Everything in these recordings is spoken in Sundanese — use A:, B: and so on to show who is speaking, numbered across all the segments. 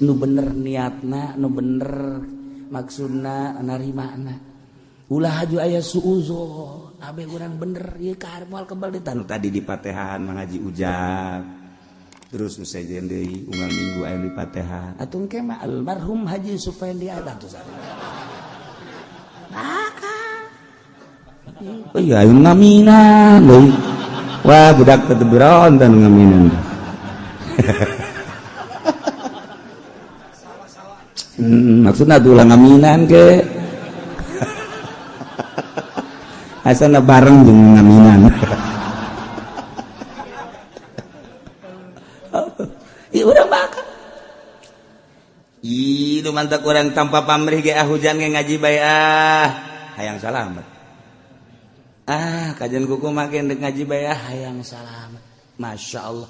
A: nu bener niatna nu bener maksudna narimana ulah haju aya suuzon abe urang bener ieu karep moal kebal ditanu tadi di Patehan mengaji ujab terus nu sejen deui unggal minggu aya di Patehan atuh engke mah almarhum Haji Sufendi ada tuh sareng maka oh iya aya ngaminan deui wah budak teu berontan ngaminan maksudnya tuh ulah ngaminan ke asalna bareng jeung ngaminan ieu urang bakal ieu mantap urang tanpa pamrih ge hujan ge ngaji bae hayang salamet kajian kuku make dek ngaji bae hayang salamet masyaallah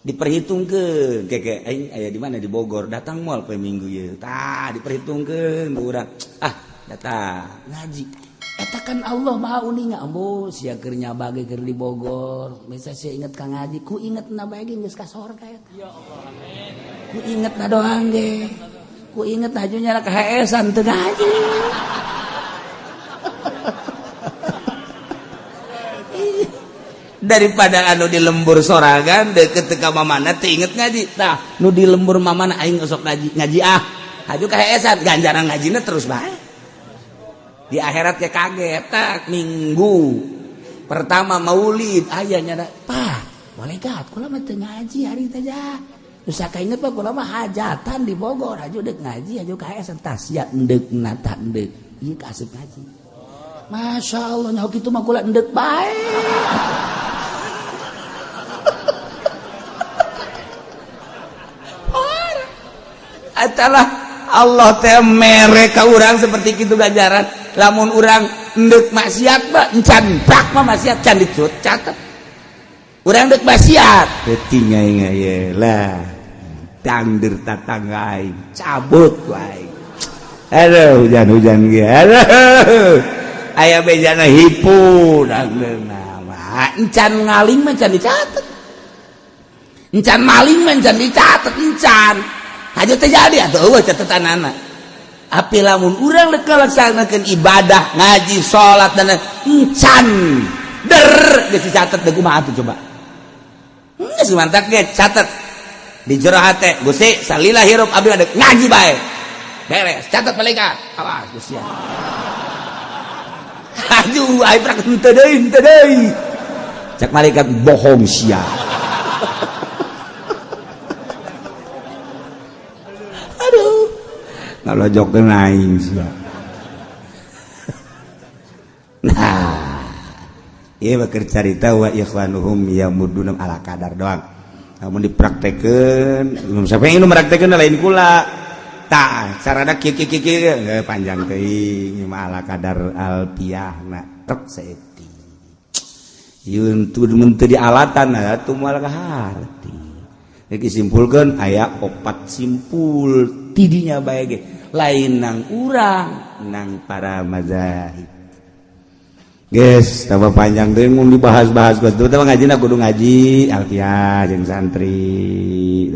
A: diperhitungkeun keke aing aya di mana di Bogor datang moal poe minggu ieu tah diperhitungkeun urang datang ngaji eta kan Allah Maha Uninga ambo sia keur nyabage keur di Bogor bisa sia inget ka ngaji ku ingetna bae ge geus ka sorga eta ya Allah amin ku ingetna doang ge ku inget hajunya ka HS-an teu ngaji daripada anu di lembur sorangan deket ka mamana teu inget ngaji tah nu di lembur mamana aing sok ngaji haju ka HS-an ganjaran ngajina terus bae di akhirat ke kaget tak minggu pertama maulid aya nya Pak boleh gak kula mah teu ngaji hari teh ja nu sakainget mah kula mah hajatan di Bogor haju deuk ngaji haju ka HS-an tah sia endeukna tah endeuk ieu ka asup ngaji masyaallah nyaho kitu mah kula endeuk bae atalah Allah teh mere ka urang seperti kitu ganjaran lamun urang endek maksiat mah encan brak mah maksiat can dicut catet urang endek maksiat teuing aing aya lah tangdir tatangga aing cabut ku aing aduh hujan-hujan ge aduh aya bejana hipu dangdeuna mah encan ngaling mah can dicatet encan maling mah can dicatet encan aja terjadi atau eueuh catetanana api lamun urang rek ngalaksanakeun ibadah ngaji salat dan encan geus dicatet deui kumaha atuh coba geus mantap ge catet di jero hate Gusti salila hirup abdi adek ngaji bae beres catet malaikat awas Gusti aduh ai prak henteu deui cak malaikat bohong sia kalau jok naing sia. Nah, ieu bakeur carita wa ikhwanuhum yamudunum ala kadar doang. Namun dipraktekeun, sampai nu meraktekeun lain kula. Tah, carana kieu panjang teuing mah ala kadar alpiyahna tek saeuti. Yeun teu mun teu dialatan atuh moal kaharti. Iki simpulkeun aya 4 simpul tidinya bae ge lain nang urang nang para mazahib geus tambah panjang teh mun dibahas-bahas betul teh ngajina kudu ngaji alfiah jeung santri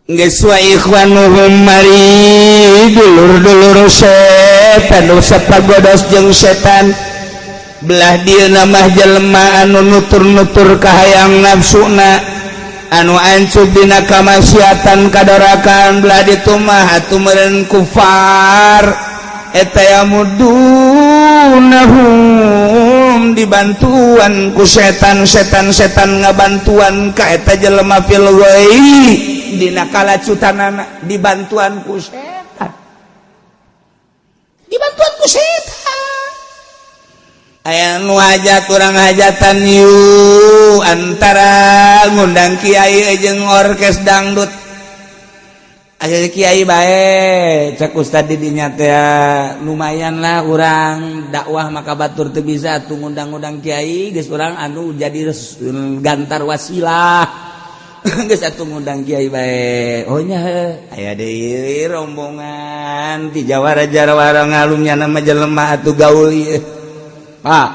A: geus wa ikhwanuhum mari dulur-dulur setan dosa pagodos jeung setan belah dieuna mah jelema anu nutur-nutur ka hayang nafsuna anu ancu bina kamaksiatan kadorakan belah ditu mah atuh meureun kufar eta yamudunahum dibantuan ku setan-setan ngabantuan ka eta jelema fil ghaibi dina kalacutanana dibantuan ku setan aya nu hajat urang hajatan yu antara ngundang kiai jeung orkes dangdut aya kiai bae cek ustad di dinya teh lumayan lah urang dakwah maka batur teu bisa atuh ngundang-undang kiai geus urang anu jadi gantar wasilah geus atuh ngundang kiai bae oh nya aya deui rombongan ti jawara-jawara ngalungnya nama jelema atuh gaul ieu Pak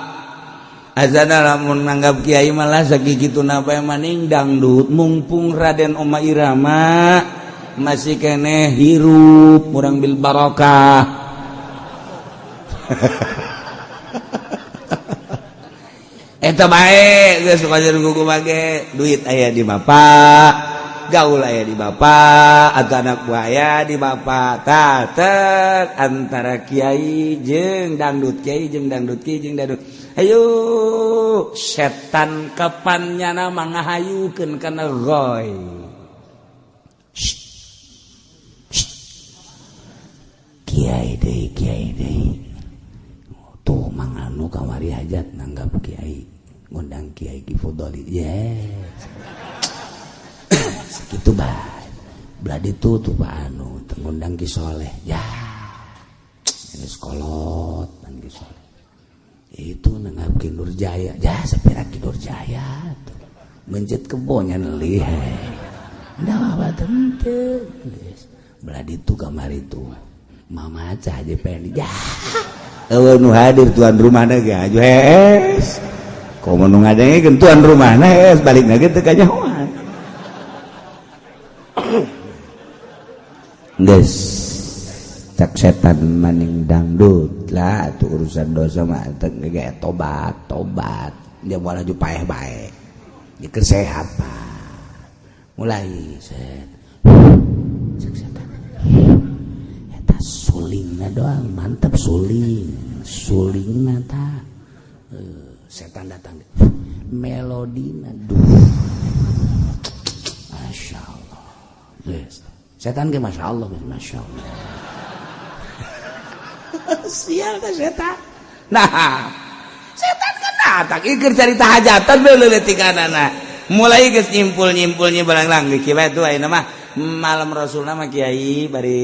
A: azana lamun nanggap kiai malah sakikituna bae maning dangdut mumpung Raden Oma Irama masih keneh hirup urang bil barokah. Eta bae geus kajen kuku make duit aya di bapak, gaul aya di bapak, atau anak buah aya di bapak. Tatek antara kiai jeung dangdut, kiai jeung dangdut, kiai jeung dangdut. Ayo setan kapannyana mangahayukeun kana goy. Kiai deui. Tuh manganu kamari hajat nanggap kiai. Ngundang Kiai Kifudoli. Yes. Segitu bae. Beladi tuh Pak Anu ngundang Ki Soleh. Ya. Ini sekolot dan Ki Soleh. Itu nanggap Ki Nurjaya. Ya sepira Ki Nurjaya tuh. Mencet kebonya neulih. Nah apa teu. Beladi tuh kamari tuh. Mama aja pengen. Ya. Nu hadir tuan rumahna ge ajues. Komo nu ngadengekeun tuan rumahna es balikna ge teu kanyahoan. Geus cak setan maning dangdut lah atuh urusan dosa mah teu ge tobat. Dia moal aju paeh bae. Dia kesehatan. Mulai set. Cak setan. Eta sulingna doang mantep sulingna ta. Setan datang melodina Masya Allah yes. Setan ke Masya Allah Masya Allah sial ta setan nah setan kan datang ikir cerita hajatan beleuleutikanana mulai geus nyimpul-nyimpulnya barang-barang kieu tuh ayeuna mah malam Rasul nama Kiai bari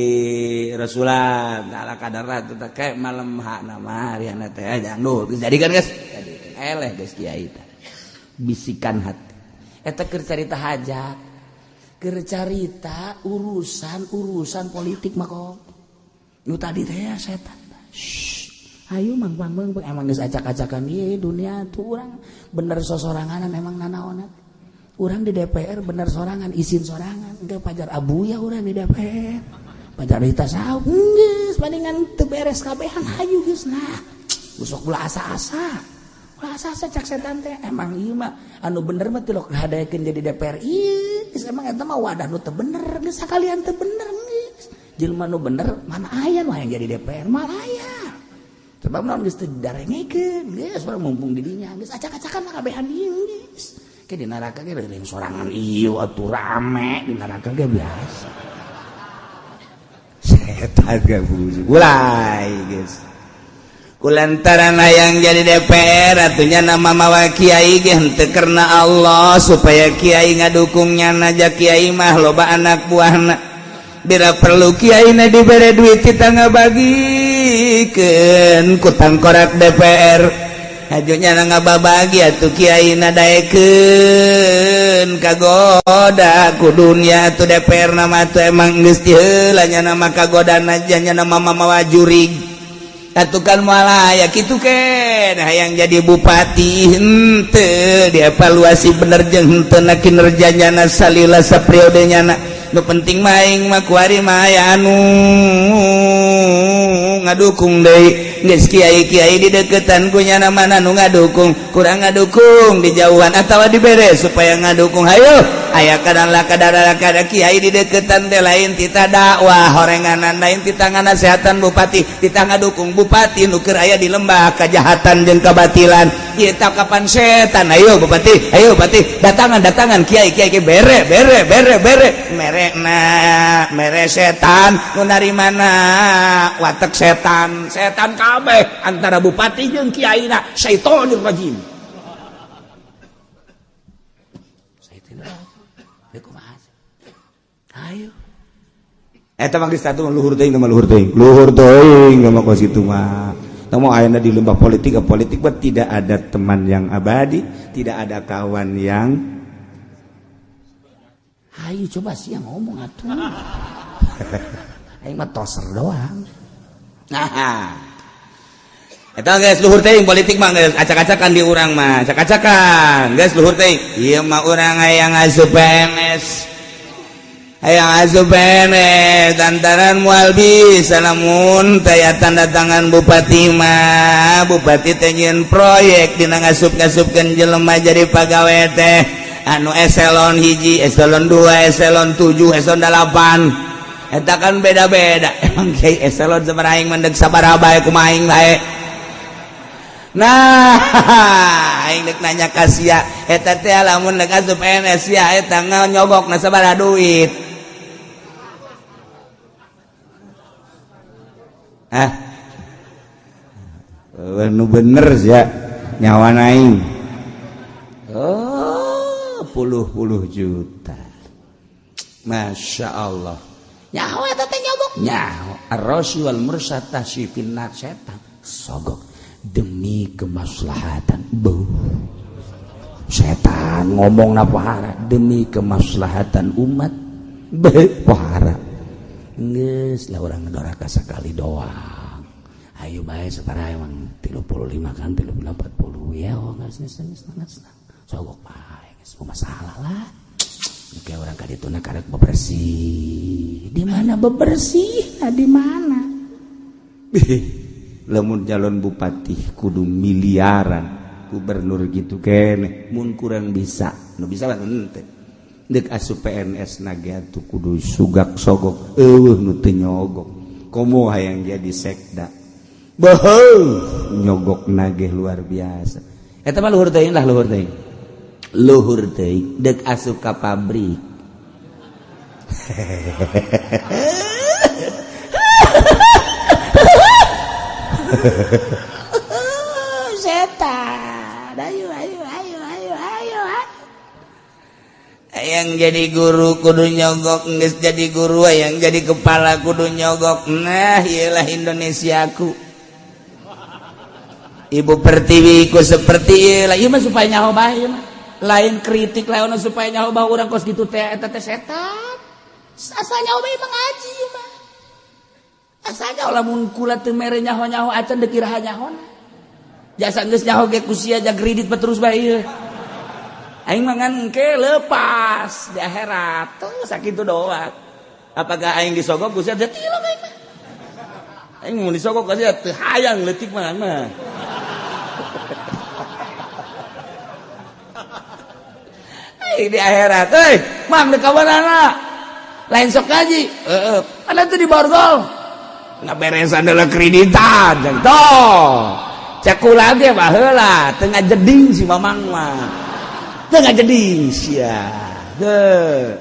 A: Rasulan ala kadar teh kayak malam hak nama ariana teh dangdut jadikan geus eleh geus Kiai teh bisikan hati eta keur carita hajat keur carita urusan politik mah kok nu tadi teh setan ayo mang emang geus acak-acakan ieu dunia tuh urang bener sosorangan emang nanaonna urang di DPR bener sorangan izin sorangan engke pajar abuya urang di DPR pajar dita saha geus palingan teu beres kabehan hayu geus nah usok ulah asa-asa cak setan teh emang ieu mah anu bener mah teu hadaekeun jadi DPR ieu geus emang eta mah wadah nu teu bener geus sakalian teu bener geus jelema nu bener mana aya nu hayang jadi DPR mah aya sebab naon geus teu didarengekeun geus urang mumpung di dinya geus acak-acakan mah kabehan ieu geus ke di neraka ge reureung sorangan ieu atuh rame di neraka ge biasa. Setan ge mulai geus. Kulantaran hayang jadi DPR atunya nama mawa kiai ge henteu karena Allah supaya kiai ngadukungnya naja kiai mah loba anak buahna. Bila perlu kiai na dibere duit kita ngabagikeun ku tangkorak DPR. Hajunya ngababagi atuh kiai nadaekeun kagoda ku dunia atuh DPR nama atuh emang geus heula nya nama kagodana nya nama mamawa jurig atuh kan moal aya kitu ken hayang jadi bupati henteu dievaluasi bener jeung henteu na kinerjanya salila sapriodenya na nu penting maing mah kuari mah aya anu ngadukung deui geus kiai-kiai di deketan ku nya mana nu ngadukung kurang ngadukung di jauhan atawa dibere supaya ngadukung hayo aya kadang kada kiai di deketan teh lain tita dakwah horenganan lain tita nganasehatan bupati tita ngadukung bupati nu keur aya di lembah kajahatan jeung kabatilan ieu tah kapan setan ayo bupati datangan kiai bere mere setan nu narimana watek setan kabeh antara bupati jeung kiaina syaitonir rajim. Ayo. Eta mah geus satu luhur teuing mah kos kitu mah. Namun ayeuna di lembah politik mah tidak ada teman yang abadi, tidak ada kawan yang ayo coba sih yang ngomong atuh. Aing mah toser doang. Nah. eta geus luhur teuing politik mah geus acak-acakan di urang mah acak-acakan geus luhur teuing ieu mah urang hayang asup PNS lantaran moal bisa lamun taya tanda tangan bupati mah bupati teh nyieun proyek dina ngasup-ngasupkeun jelema jadi pagawe teh anu eselon 1 eselon 2 eselon 7 eselon 8 eta kan beda-beda emang kiai eselon sabaraha aing mendeg sabaraha bae kumaha aing bae nah aing dek nanya ka sia eta teh lamun dek asup PNS sia eta nyogokna sabaraha duit nu bener ya nyawa naing puluh juta Masya Allah nyawa eta teh nyogok nyawa ar-rasul wal mursad tasyifin setan sogok demi kemaslahatan setan ngomong pahara demi kemaslahatan umat pahara geus lah urang ngedoraka sakali doang ayo bae satara emang 35 kan 40 ya geus sogok bae geus masalah lah kayak orang kadituna karek bebersih di mana bebersih di mana lamun calon bupati kudu miliaran gubernur gitu kene mun kurang bisa nu bisa lah henteu dek asup PNS nage atuh kudu sugak sogok nu teu nyogok komo hayang jadi sekda nyogok nage luar biasa eta mah luhur teuing dek asup ka pabrik setan ayo yang jadi guru kudu nyogok geus jadi guru yang jadi kepala kudu nyogok nah iyalah Indonesiaku Ibu Pertiwi ku seperti ieu ieu mah supaya nyaho bae mah lain kritik lain supaya nyaho bae urang kos kitu teh eta teh setan asal nyaho bae mah ngaji mah asal nyaho lamun kula teu mere nyaho-nyaho acan deuk iraha nyahona jasa geus nyaho ge ku sia jag kredit terus bae ieu aing mangan engke lepas di akhirat tuh sakitu doang apakah aing disogok ku sia teh tilok aing mah aing mun disogok ka sia teu hayang leutik mah di akhirat mang di kawanana lain sok ngaji ada tuh di borgol nggak beresan adalah kreditan toh caku lagi mah heula tengah jeding si mamang mah tengah jeding sia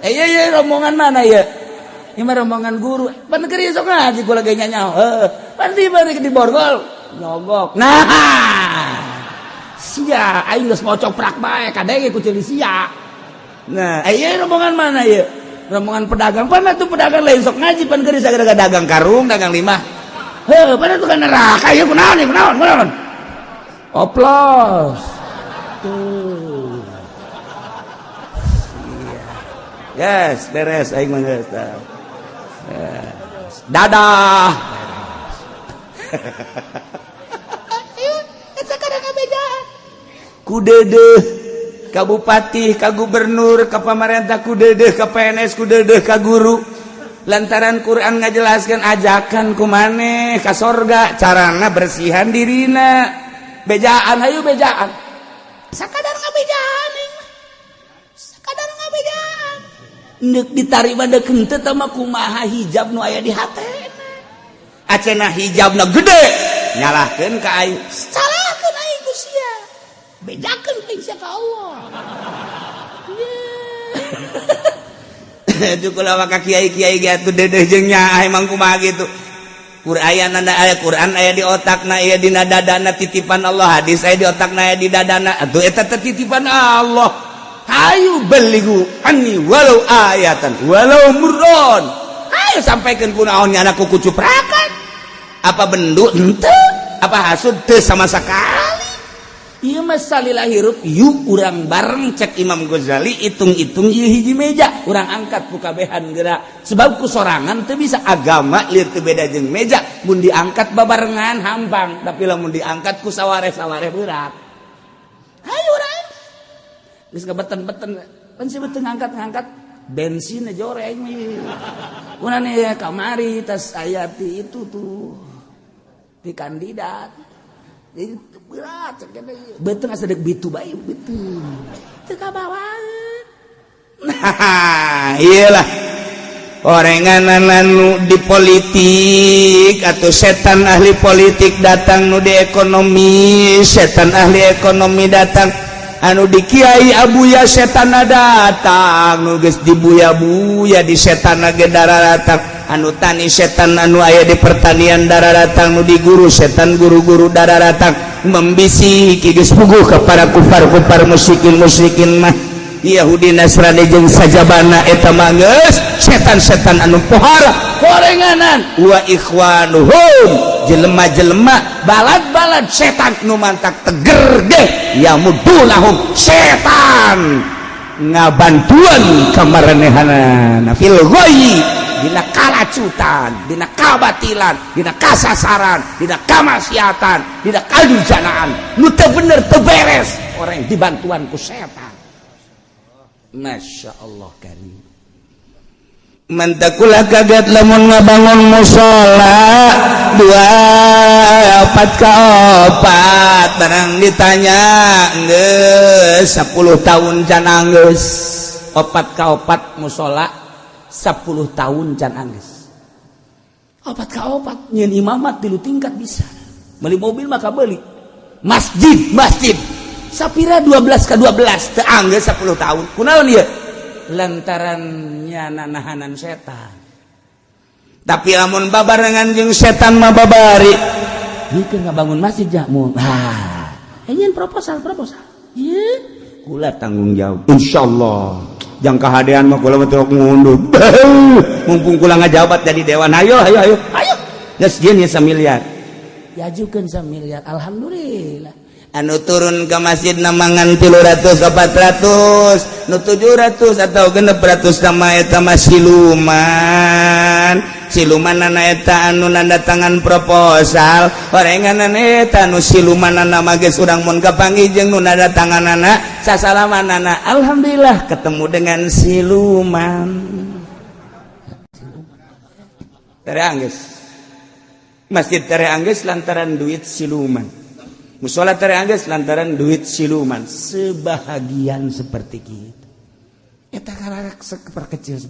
A: iya rombongan mana ya ini mah rombongan guru pan negeri sok ngaji gua lagi nyanyaho pan di borgol nyogok nah sia aing geus mocok prak bae kadenge ku ceuli sia nah iya rombongan mana ya rombongan pedagang pan atuh pedagang lain sok ngaji pan geus sagara dagang karung dagang limah pan atuh kan neraka ieu kunaon oplos tuh yes beres aing mah geus dadah eta kada ngabedaan ku deudeuh ka bupati ka gubernur ka pamarentah ku deudeuh ka PNS ku deudeuh ka guru lantaran Quran ngajelaskeun ajakan ku maneh ka sorga carana bersihan dirina bejaan hayu bejaan sakadar ngabejaan sakadar ngabejaan neuk ditarima deuk henteu teh mah kumaha hijab nu aya di hatena acenah hijabna gede nyalahkeun ka aing salahkeun aing ku sia bedakeun aing sia ka Allah Jukul awak ka kiai-kiai ge atuh deudeuh jeung nya emang kumaha kitu Qur'an aya Quran aya di otakna aya dina dadana titipan Allah hadis aya di otakna aya di dadana atuh eta teh titipan Allah hayu beligu anni walau ayatan walau murron hayu sampaikan kunaon nya anakku kucuprakan apa bendu henteu apa hasud teu sama sekali ieu mah salila hirup yuk urang bareng cek Imam Ghazali hitung-hitung ieu hiji meja urang angkat ku kabehan geura sebab ku sorangan teu bisa agama lieur teu beda jeung meja mun diangkat babarengan hampang tapi lamun diangkat ku saware-saware berat hayu urang geus kabeten-beten pan si beuteung ngangkat bensin joreng kunana kamari tas aya ti itu tuh di kandidat jadi berat betul nggak sedek bitu bayi betul teka bawaan nah iyalah orengan anu di politik atau setan ahli politik datang nu di ekonomi setan ahli ekonomi datang anu di kiai abuya setan datang nu geus dibuya-buya di setan ge darah datang anu tani setan anu aya di pertanian darah datang nu di guru setan guru-guru darah datang membisiki geus puguh ka para kufar-kufar musyrikin mah Yahudi Nasrani jeung sajabana eta mah geus setan-setan anu pohara gorenganan wa ikhwanuhum jelema-jelema balad-balad setan nu mantak teger deh yamudunahum setan ngabantuan kamaranehana fil ghayyi dina kalacutan dina kabatilan dina kasasaran dina kamaksiatan dina kadurjanaan nu teu bener teu beres orang dibantuan ku setan. Masya Allah karim mantakulah kaget lamun ngabangun musola 24/4 barang ditanya geus 10 tahun can anggeus 4/4 musola 10 tahun can anggeus 4/4 nyeun imamat 3 tingkat bisa beli mobil maka beli masjid sapira 12/12 teu anggeus 10 tahun kunaon ieu lantarannya nahanan setan tapi lamun babarengan jeung setan mah babari dikeun ngabangun masjid jamu nyen proposal ieu kula tanggung jawab insyaallah jang kahadean mah kula teu ngunduh mumpung kula ngajabat jadi dewan ayo geus dieu 1 miliar diajukeun 1 miliar alhamdulillah anu turun ke masjid namangan 300 ke 400 nu 700 atau 600 sama eta mah siluman ana anu nanda tangan proposal orenganan eta nu silumanana mah geus urang mun kapanggih jeung nu nanda tanganana sasalamanana alhamdulillah ketemu dengan siluman tere anggeus masjid tere anggeus lantaran duit siluman musola terangges lantaran duit siluman sebahagian seperti gitu eta karak seperkecil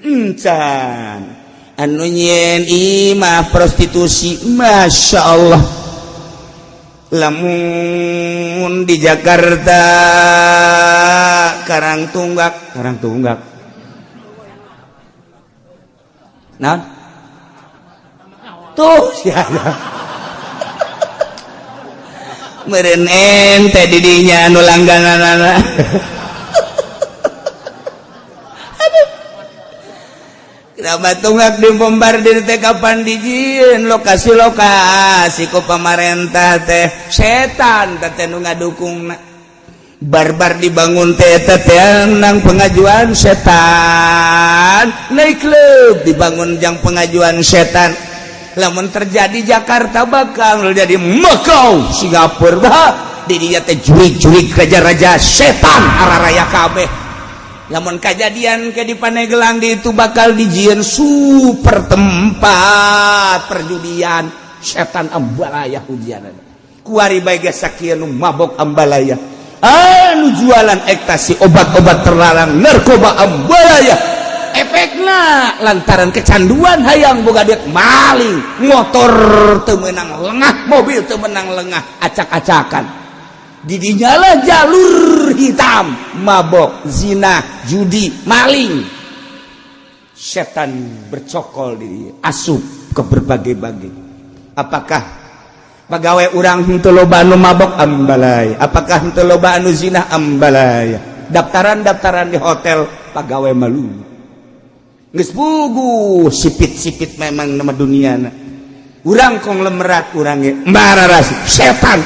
A: encan anu nyen imah prostitusi Masya Allah lamun di Jakarta Karangtunggak nah tuh siapa meureun ente didinya anu langgananana aduh kenapa tunggak dibombardir teh kapan dijieun lokasi ku pamarentah teh setan teh nu ngadukungna barbar dibangun teh nang pengajuan setan naik klub dibangun jang pengajuan setan lamun terjadi Jakarta bakal jadi Macau Singapura di dia teh jurig-jurig raja-raja setan araraya kabeh lamun kejadian ke di Paneglang di itu bakal dijieun super tempat perjudian setan ambalaya hujanan kuari bae sakieu nu mabok ambalaya anu jualan ekstasi obat-obat terlarang narkoba ambalaya efekna lantaran kecanduan hayang boga duit maling motor teu meunang lengah mobil teu meunang lengah acak-acakan didinyalah jalur hitam mabok zina judi maling setan bercokol di asup ke berbagai-bagai apakah pagawe urang henteu loba anu mabok ambalaya apakah henteu loba anu zina ambalaya daftaran-daftaran di hotel pagawe malu geus puguh sipit-sipit memang nama duniana urang kong lemerat urang ge mbararas setan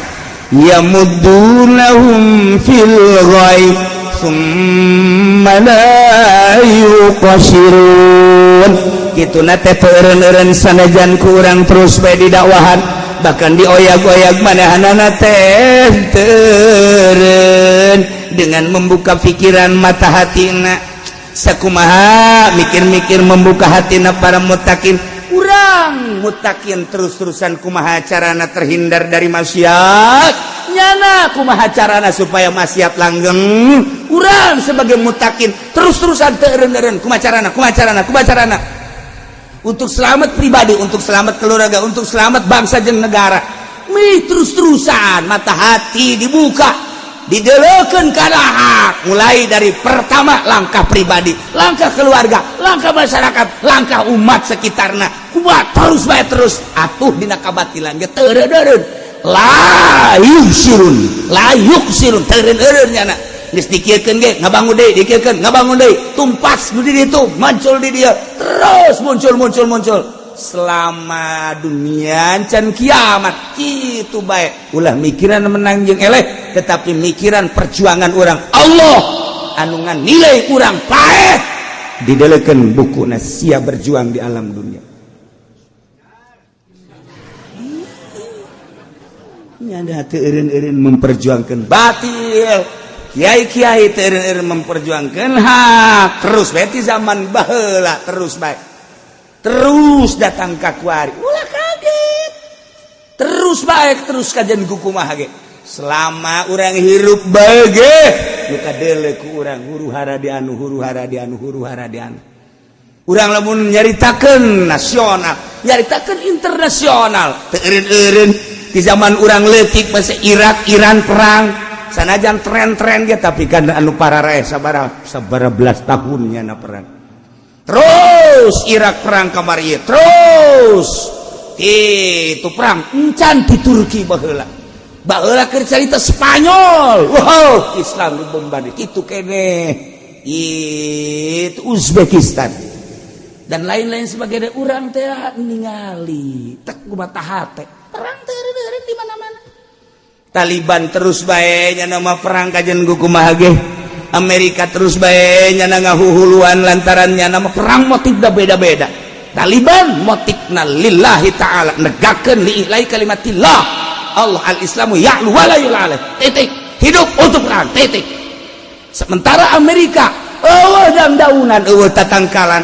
A: yamuddunahum fil ghaib summa la yuqasirun kituna teh eureun-eureun sanajan ku urang terus bae di dakwahan bahkan dioyag-oyag manahanana teh teureun dengan membuka pikiran mata hatina sakumaha mikir-mikir membuka hatina para muttaqin urang muttaqin terus-terusan kumaha carana terhindar dari maksiat nyana kumaha carana supaya maksiat langgeng urang sebagai muttaqin terus-terusan teureun-eureun kumaha carana untuk selamat pribadi untuk selamat keluarga untuk selamat bangsa jeung negara terus-terusan mata hati dibuka didelekeun kana hak mulai dari pertama langkah pribadi langkah keluarga langkah masyarakat langkah umat sekitarna kumaha terus bae terus atuh dina kabatilan ge teureun-eureun la yuksirun teureun-eureun nyana geus dikiekeun ge ngabangun deui dikiekeun ngabangun deui tumpas nu di ditu muncul di dia terus muncul selama dunia can kiamat kitu bae ulah mikiran menang jeung eleh tetapi mikiran perjuangan orang Allah anu nganilai urang paeh didelekeun bukuna sia berjuang di alam dunia nyanda teu eureun-eureun memperjuangkan batil kiai-kiai teu eureun-eureun memperjuangkan hak terus bae ti zaman baheula terus bae terus datang kakuari ulah kaget terus baik terus kajian kukumaha ge selama urang hirup bage nu kadele ku urang huru hara di anu urang lamun nyaritakeun nasional nyaritakeun internasional teu eureun-eureun di zaman urang leutik masih Iran perang sanajan tren-tren ge tapi kan anu pararae sabaraha belas tahunnya na perang terus Irak perang kamari terus itu perang encan di Turki baheula keur carita Spanyol wow Islam dibombardir kitu keneh itu Uzbekistan dan lain-lain sebagainya urang teh ningali tek kumaha teh perang teh eureun di mana-mana Taliban terus bae nya nama perang kajen kumaha ge Amerika terus bae nyana ngahuhuluan lantarannya nama perang motif da beda-beda Taliban motifna lillahi ta'ala negakeun liilahi kalimatillah Allah al-islamu ya'lu wa la yu'la titik hidup untuk perang titik sementara Amerika daunan tatangkalan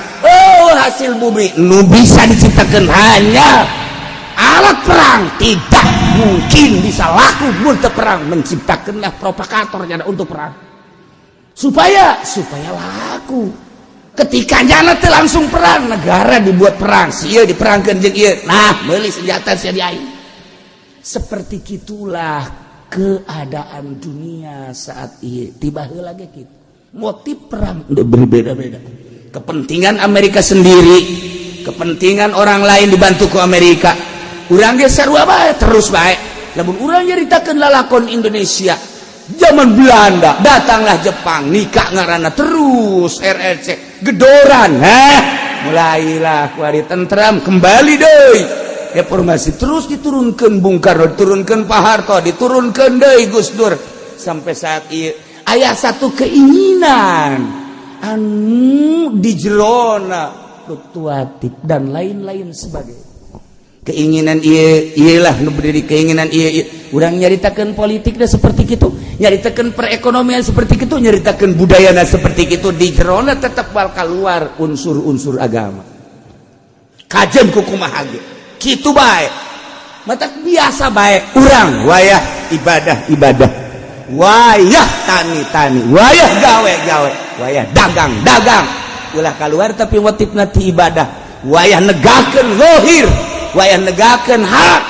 A: hasil bumi nu bisa diciptakeun hanya alat perang tidak mungkin bisa laku mun teu perang menciptakeunlah propagatornya untuk perang supaya laku ketika nyana teh langsung perang negara dibuat perang sia diperangkeun jeung ieu nah meuli senjata sia diaing seperti gitulah keadaan dunia saat ieu tiba heula ge kitu motif perang udah berbeda-beda kepentingan Amerika sendiri kepentingan orang lain dibantu ku Amerika urang ge sarua bae terus bae lamun urang nyaritakeun lalakon Indonesia zaman Belanda datanglah Jepang nikah ngaranna terus RRC gedoran mulailah kuari tentram kembali deui reformasi terus diturunkeun Bung Karno diturunkeun Pak Harto diturunkeun deui Gus Dur sampai saat ieu aya satu keinginan anu di jerona fluktuatif dan lain-lain sebagainya keinginan iyalah nu berdiri keinginan iya urang nyaritakeun politikna seperti kitu nyaritakeun perekonomian seperti kitu nyaritakeun budayana seperti kitu di jerona tetep bal keluar unsur-unsur agama kajen kumaha ge kitu bae mata biasa bae urang wayah ibadah wayah tani wayah gawe wayah dagang ulah keluar tapi motifna ti ibadah wayah negakeun zahir wayah negakeun hak